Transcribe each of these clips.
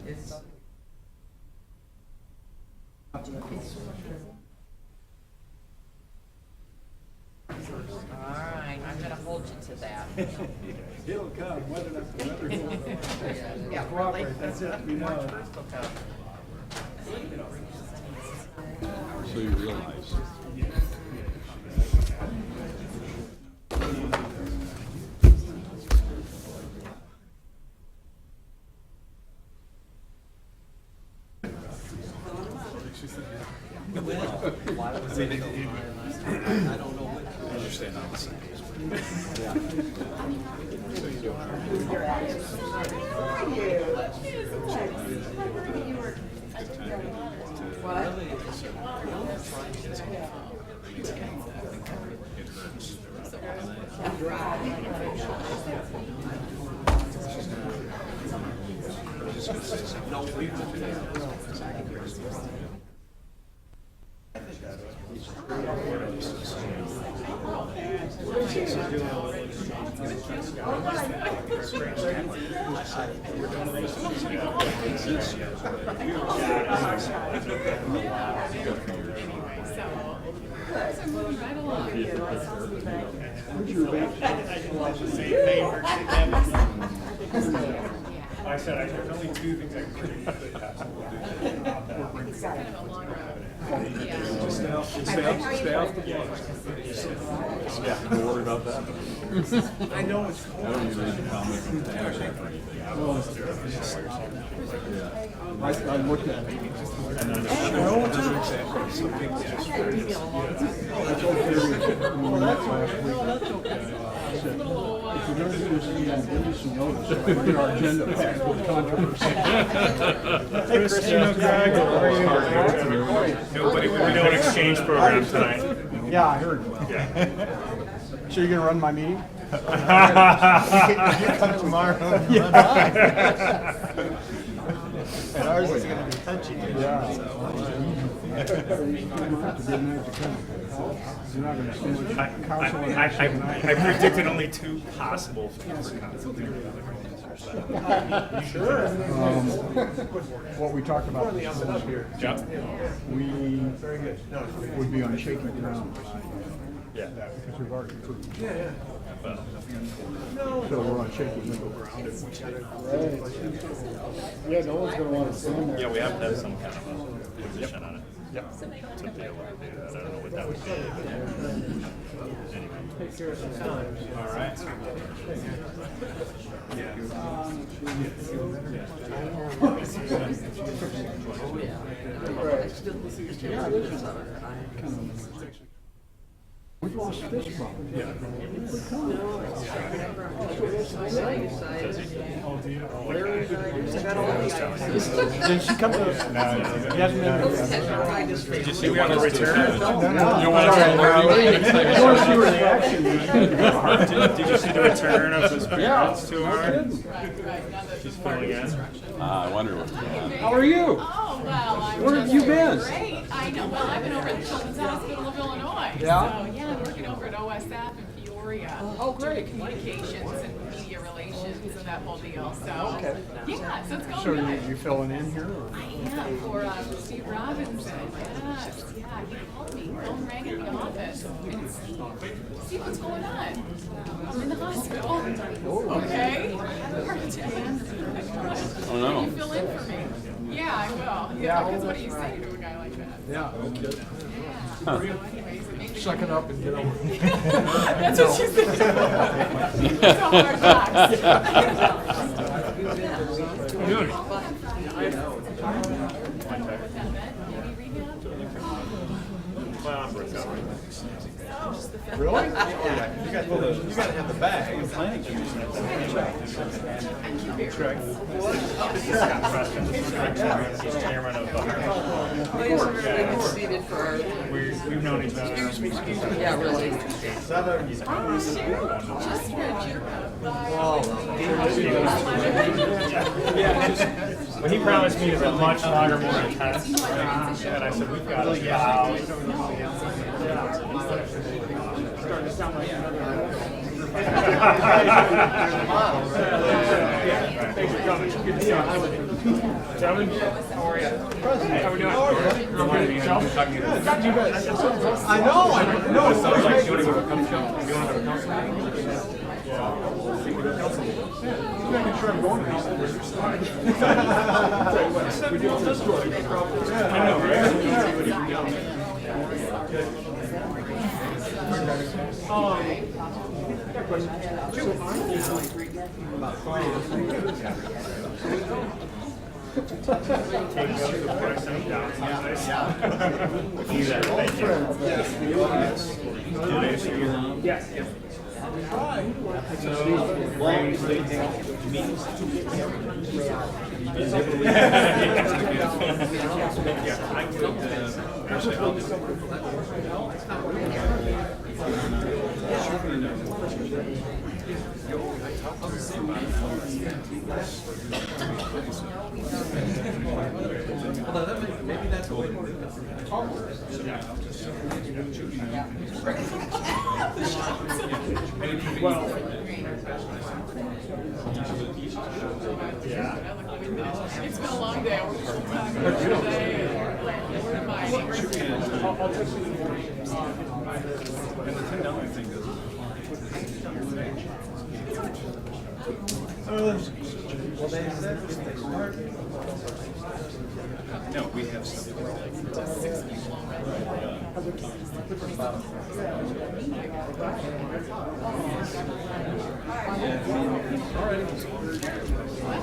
Alright, I'm gonna hold you to that. It'll come, whether that's the weather. Yeah, Cooperate, really. that's it, we know. March 1st will come. So you realize. I understand all the same. I said, there's only two things I can do. Just stay off the block. Yeah, don't worry about that. I know it's I don't usually comment on tags after anything. I looked at it. And then another example is something that's very, that's okay. Well, that's last week. I said, if you're going to do this again, give me some notice. So I put our agenda packed with controversy. Hey, Christina Greg, how are you? Nobody, we're doing an exchange program tonight. Yeah, I heard. Yeah. So you're going to run my meeting? You come tomorrow. And ours is going to be touchy. Yeah. You're not going to stand council and action tonight. I predicted only 2 possible for council. Sure. What we talked about here, Yeah. we would be on shaky ground. Yeah. Because we've already approved. Yeah. So we're on shaky ground. Yeah, no one's going to want to stand there. Yeah, we have to have some kind of a position on it. Yep. To be able to do that. I don't know what that would be. Anyway. Take care of some time. All right. We've lost this problem. Yeah. Did she come to? No, he hasn't been. Did you see we have a return? You want Did you see the return of his parents to our? She's filling in. I wonder what's going on. How are you? Oh, well, I'm Where have you been? great. I know. Well, I've been over at the Children's Hospital of Illinois. Yeah? So, yeah, I'm working over at OSF in Peoria. Oh, great. Doing communications and media relations and that whole deal. So, Okay. yeah, so it's going So good. you filling in here? Or? Yeah, for Steve Robinson. Yes, yeah, he called me. Phone rang in the office. And see what's going on. I'm in the hospital. Okay. I have a heart attack. Oh, no. Can you fill in for me? Yeah, I will. Yeah. Because what do you say to a guy like that? Yeah. Yeah. So anyways, it made me Suck it up and get over it. That's what she said. It's a hard box. Good. Well, I'm recovering. Really? You got to have the bag. The planning commission. Chairman of the Seated for our, We've known each other. yeah, really. But he promised me a much longer, more intense. And I said, we've got to bow. Starting to sound like another. Thanks for coming. Good to see you. Gentlemen, how are you? How we doing? I know. No, it sounds like You want to go to a council? You want to go to a council? Making sure I'm going to these I know, right? Take up the price and down. Do that, thank you. Yes. maybe that's the way to do it. Well, yeah. It's been a long day. I worked full time today. What am I? I'll text you in the morning. And the $10 thing doesn't. Well, they said if they start. No, we have something like Just 6 people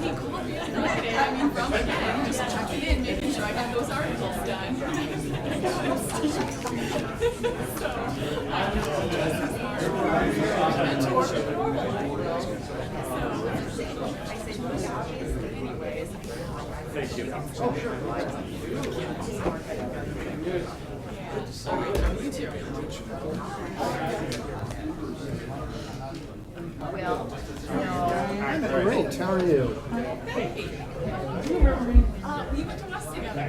He called me on Friday. I mean, from again, just checking in, making sure I got those articles done. So, I anyways. Thank you. You too. Great, how are you? Hey. We went to West together.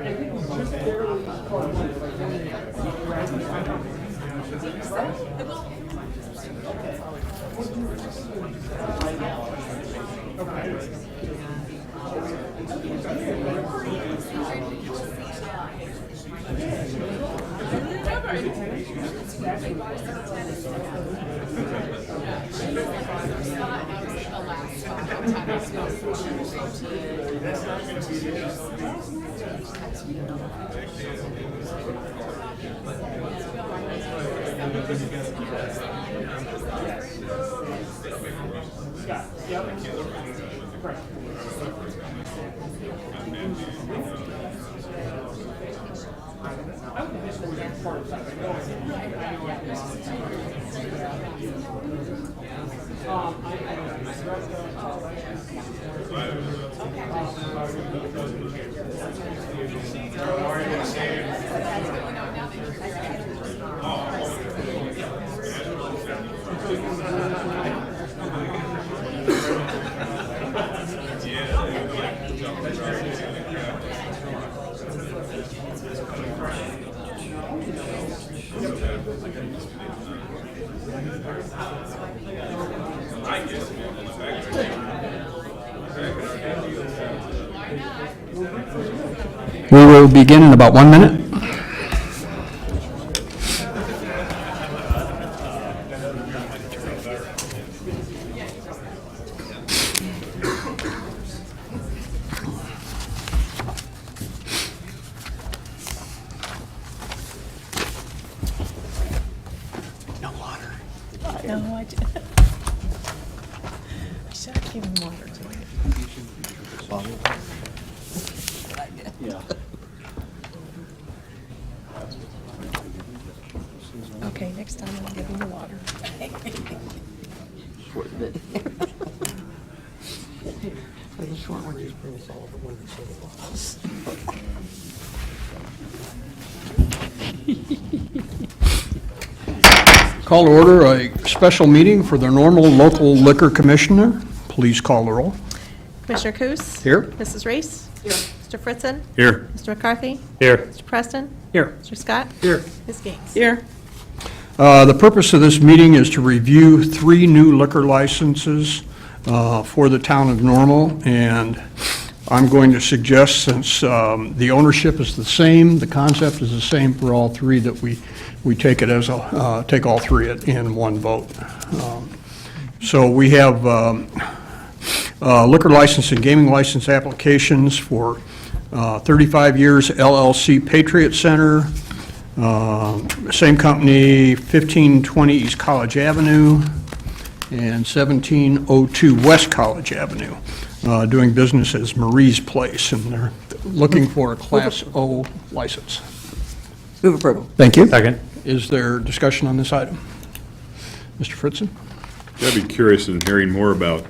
We will begin in about 1 minute. No, I did. I should have given water to it. Okay, next time I'll give him the water. For the short one, just bring us all over one Call to order a special meeting for the normal local liquor commissioner. Please call the roll. Commissioner Coos? Here. Mrs. Reese? Here. Mr. Fritzen? Here. Mr. McCarthy? Here. Mr. Preston? Here. Mr. Scott? Here. Ms. Gaines? Here. The purpose of this meeting is to review 3 new liquor licenses for the town of Normal, and I'm going to suggest, since the ownership is the same, the concept is the same for all three, that we take it as take all three in one vote. So we have liquor license and gaming license applications for 35 Years LLC Patriot Center, same company, 1520 East College Avenue, and 1702 West College Avenue, doing business as Marie's Place, and they're looking for a Class O license. Move approval. Thank you. Second. Is there discussion on this item? Mr. Fritzen? I'd be curious in hearing more about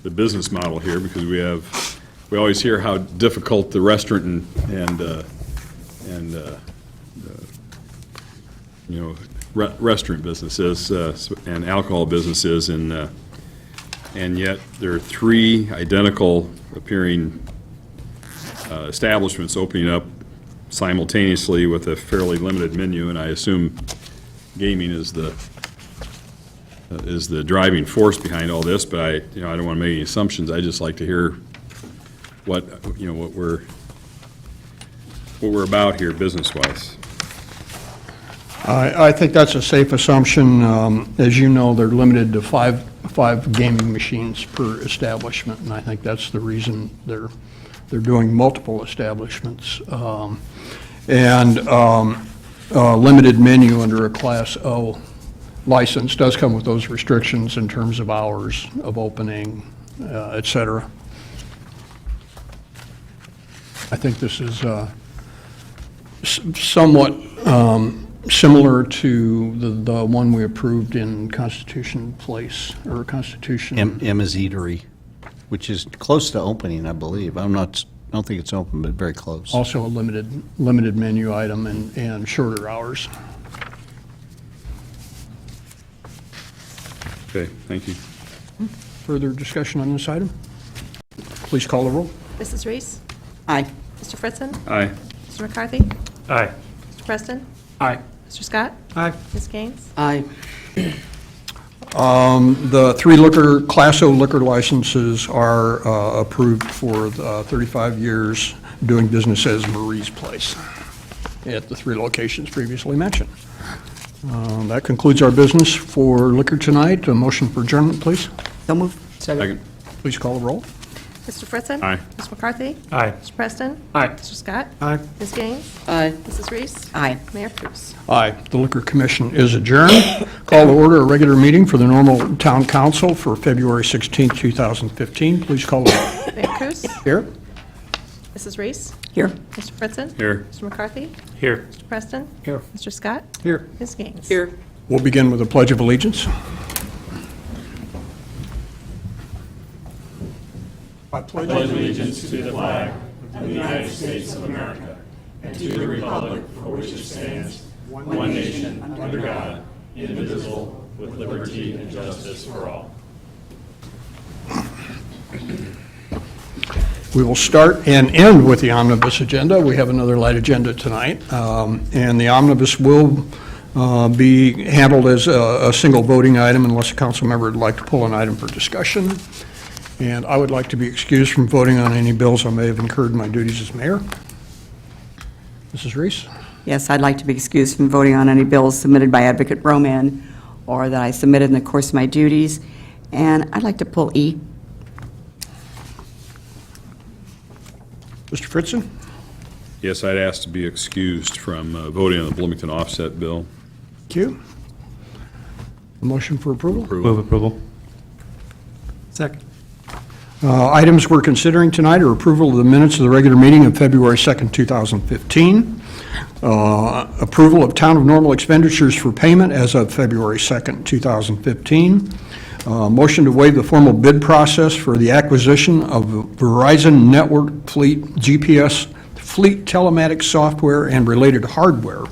the business model here, because we always hear how difficult the restaurant and restaurant business is, and alcohol business is, and yet there are three identical appearing establishments opening up simultaneously with a fairly limited menu, and I assume gaming is the driving force behind all this, but I don't want to make any assumptions. I just like to hear what we're about here business-wise. I think that's a safe assumption. As you know, they're limited to five gaming machines per establishment, and I think that's the reason they're doing multiple establishments. Limited menu under a Class O license does come with those restrictions in terms of hours of opening, et cetera. I think this is somewhat similar to the one we approved in Constitution Place, or Constitution. Emma's Eatery, which is close to opening, I believe. I don't think it's open, but very close. Also a limited menu item and shorter hours. Okay, thank you. Further discussion on this item? Please call the roll. Mrs. Reese? Aye. Mr. Fritzen? Aye. Mr. McCarthy? Aye. Mr. Preston? Aye. Mr. Scott? Aye. Ms. Gaines? Aye. The three Class O liquor licenses are approved for 35 years doing business as Marie's Place at the three locations previously mentioned. That concludes our business for liquor tonight. A motion for adjournment, please. So moved. Second. Please call the roll. Mr. Fritzen? Aye. Mr. McCarthy? Aye. Mr. Preston? Aye. Mr. Scott? Aye. Ms. Gaines? Aye. Mrs. Reese? Aye. Mayor Cruz? Aye. The Liquor Commission is adjourned. Call to order a regular meeting for the normal town council for February 16, 2015. Please call the roll. Mayor Cruz? Here. Mrs. Reese? Here. Mr. Fritzen? Here. Mr. McCarthy? Here. Mr. Preston? Here. Mr. Scott? Here. Ms. Gaines? Here. We'll begin with a pledge of allegiance. I pledge Allegiance to the flag of the United States of America and to the republic for which it stands, one nation, under God, indivisible, with liberty and justice for all. We will start and end with the omnibus agenda. We have another light agenda tonight, and the omnibus will be handled as a single voting item unless a council member would like to pull an item for discussion. And I would like to be excused from voting on any bills I may have incurred in my duties as mayor. Mrs. Reese? Yes, I'd like to be excused from voting on any bills submitted by Advocate Roman or that I submitted in the course of my duties. And I'd like to pull E. Mr. Fritzen? Yes, I'd ask to be excused from voting on the Bloomington offset bill. Thank you. A motion for approval? Move approval. Second. Items we're considering tonight are approval of the minutes of the regular meeting of February 2nd, 2015, approval of town of normal expenditures for payment as of February 2nd, 2015, motion to waive the formal bid process for the acquisition of Verizon Network Fleet GPS fleet telematics software and related hardware,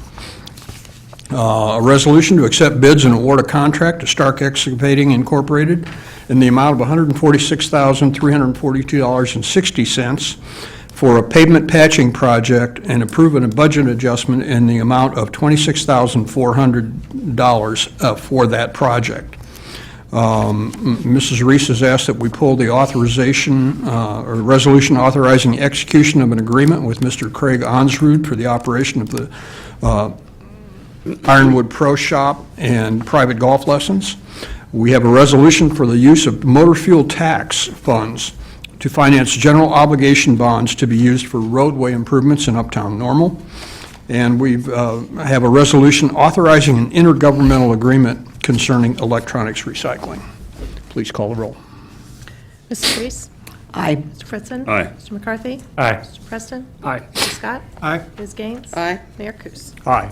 a resolution to accept bids and award a contract to Stark Excavating Incorporated in the amount of $146,342.60 for a pavement patching project and approve a budget adjustment in the amount of $26,400 for that project. Mrs. Reese has asked that we pull the authorization, or resolution authorizing the execution of an agreement with Mr. Craig Onsrud for the operation of the Ironwood Pro Shop and private golf lessons. We have a resolution for the use of motor fuel tax funds to finance general obligation bonds to be used for roadway improvements in Uptown Normal. And we have a resolution authorizing an intergovernmental agreement concerning electronics recycling. Please call the roll. Mrs. Reese? Aye. Mr. Fritzen? Aye. Mr. McCarthy? Aye. Mr. Preston? Aye. Mr. Scott? Aye. Ms. Gaines? Aye. Mayor Kus? Aye.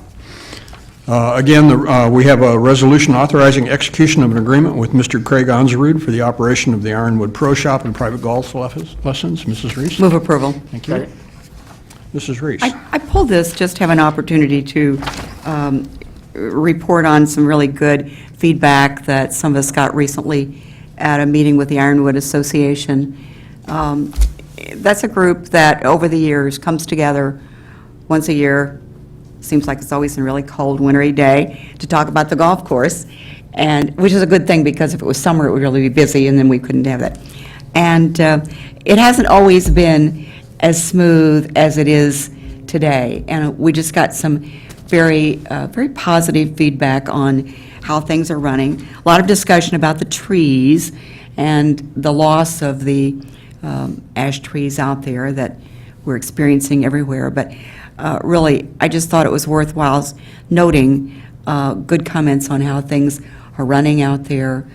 Again, we have a resolution authorizing execution of an agreement with Mr. Craig Onsrud for the operation of the Ironwood Pro Shop and private golf lessons. Mrs. Reese? Move approval. Thank you. Mrs. Reese? I pulled this just to have an opportunity to report on some really good feedback that some of us got recently at a meeting with the Ironwood Association. That's a group that, over the years, comes together once a year. Seems like it's always a really cold, wintry day to talk about the golf course, and which is a good thing, because if it was summer, it would really be busy, and then we couldn't have that. And it hasn't always been as smooth as it is today, and we just got some very positive feedback on how things are running. A lot of discussion about the trees and the loss of the ash trees out there that we're experiencing everywhere. But really, I just thought it was worthwhile noting good comments on how things are running out there.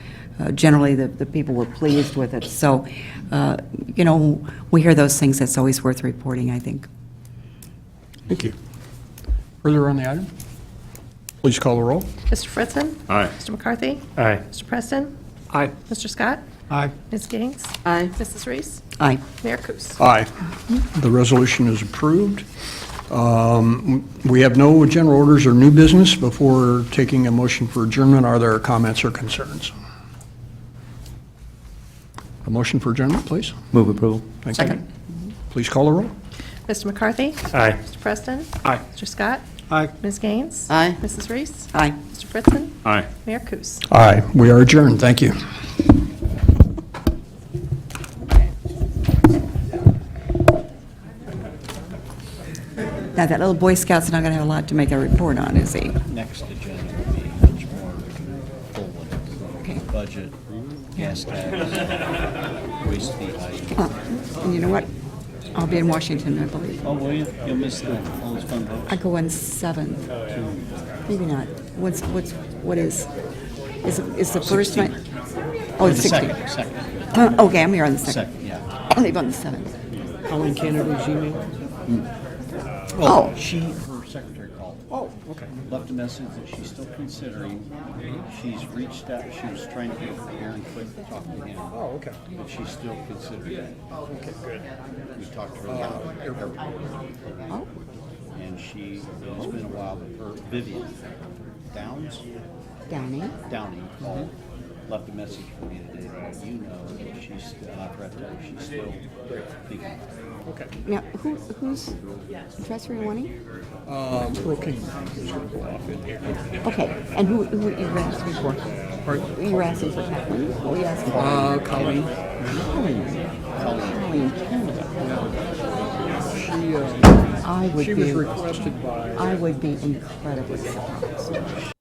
Generally, the people were pleased with it. So, we hear those things, that's always worth reporting, I think. Thank you. Further on the item? Please call the roll. Mr. Fritzen? Aye. Mr. McCarthy? Aye. Mr. Preston? Aye. Mr. Scott? Aye. Ms. Gaines? Aye. Mrs. Reese? Aye. Mayor Kus? Aye. The resolution is approved. We have no general orders or new business. Before taking a motion for adjournment, are there comments or concerns? A motion for adjournment, please. Move approval. Thank you. Second. Please call the roll. Mr. McCarthy? Aye. Mr. Preston? Aye. Mr. Scott? Aye. Ms. Gaines? Aye. Mrs. Reese? Aye. Mr. Fritzen? Aye. Mayor Kus? Aye. We are adjourned. Thank you. Now, that little Boy Scout's not going to have a lot to make a report on, is he? Next agenda will be much more full one. Okay. Budget, gas tax, waste fee hike. And you know what? I'll be in Washington, I believe. Oh, will you? You'll miss all those fun votes. I go on 7. Maybe not. What is the first one? Oh, it's 16. Second. Okay, I'm here on the 2nd. Second, yeah. I'll leave on the 7th. Colleen Kennedy's email? Oh. Her secretary called. Oh, okay. Left a message that she's still considering. She's reached out, she was trying to get Aaron Quick to talk to him. Oh, okay. But she's still considering it. Okay, good. We talked to her about airport. Oh. And it's been a while, but her, Vivian Downey. called, left a message for me today to let you know that she's still, I forgot to tell you, she's still thinking about it. Okay. Now, who's Professor Iwani? Earl King is going to go off in here. Okay, and who you were asking for? Pardon? You were asking for Kathleen? What were you asking for? Colleen. Colleen Canada. She I would was be requested by... incredibly surprised.